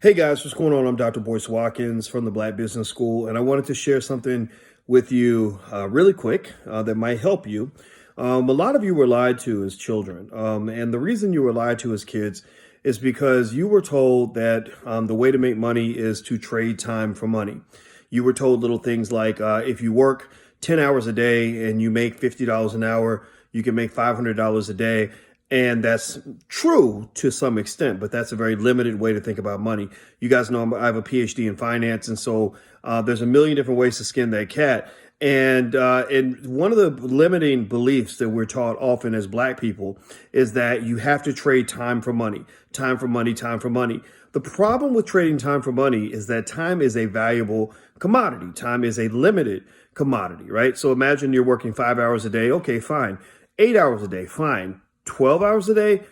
Hey guys, what's going on? I'm Dr. Boyce Watkins from the Black Business School, and I wanted to share something with you really quick that might help you. A lot of you were lied to as children, and the reason you were lied to as kids is because you were told that the way to make money is to trade time for money. You were told little things like if you work 10 hours a day and you make $50 an hour, you can make $500 a day. And that's true to some extent, but that's a very limited way to think about money. You guys know I have a PhD in finance, and so there's a million different ways to skin that cat. And one of the limiting beliefs that we're taught often as Black people is that you have to trade time for money, time for money, time for money. The problem with trading time for money is that time is a valuable commodity. Time is a limited commodity, right? So imagine you're working 5 hours a day. Okay, fine. 8 hours a day, fine. 12 hours a day,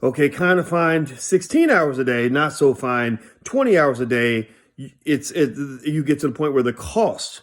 okay, kind of fine. 16 hours a day, not so fine. 20 hours a day, you get to the point where the cost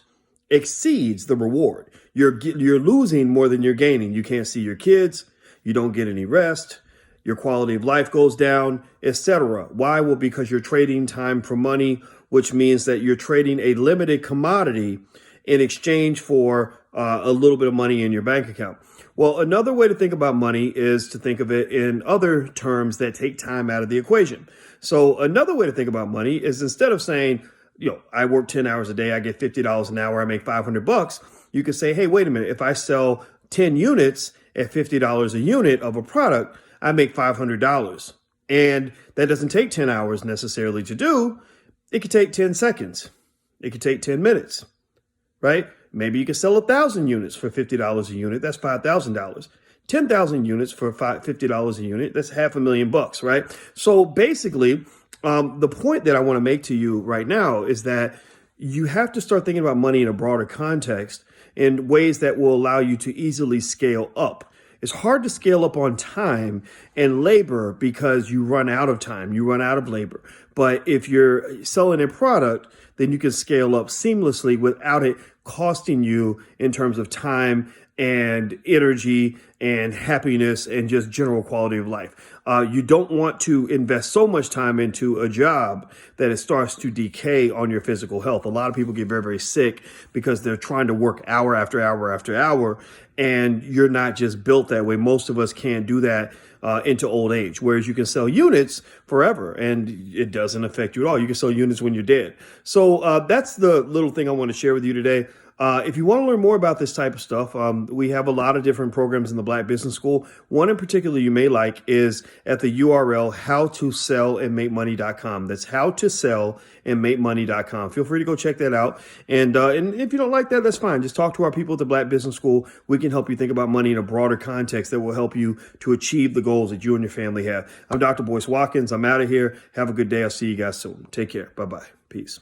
exceeds the reward. You're losing more than you're gaining. You can't see your kids. You don't get any rest. Your quality of life goes down, etc. Why? Well, because you're trading time for money, which means that you're trading a limited commodity in exchange for a little bit of money in your bank account. Well, another way to think about money is to think of it in other terms that take time out of the equation. So another way to think about money is instead of saying, I work 10 hours a day, I get $50 an hour, I make $500. You could say, hey, wait a minute. If I sell 10 units at $50 a unit of a product, I make $500. And that doesn't take 10 hours necessarily to do. It could take 10 seconds. It could take 10 minutes, right? Maybe you can sell 1,000 units for $50 a unit. That's $5,000. 10,000 units for $50 a unit. That's $500,000, right? So basically, the point that I want to make to you right now is that you have to start thinking about money in a broader context in ways that will allow you to easily scale up. It's hard to scale up on time and labor because you run out of time, you run out of labor. But if you're selling a product, then you can scale up seamlessly without it costing you in terms of time and energy and happiness and just general quality of life. You don't want to invest so much time into a job that it starts to decay on your physical health. A lot of people get very, very sick because they're trying to work hour after hour after hour, and you're not just built that way. Most of us can't do that into old age, whereas you can sell units forever and it doesn't affect you at all. You can sell units when you're dead. So that's the little thing I want to share with you today. If you want to learn more about this type of stuff, we have a lot of different programs in the Black Business School. One in particular you may like is at the URL howtosellandmakemoney.com. That's howtosellandmakemoney.com. Feel free to go check that out. And if you don't like that, that's fine. Just talk to our people at the Black Business School. We can help you think about money in a broader context that will help you to achieve the goals that you and your family have. I'm Dr. Boyce Watkins. I'm out of here. Have a good day. I'll see you guys soon. Take care. Bye-bye. Peace.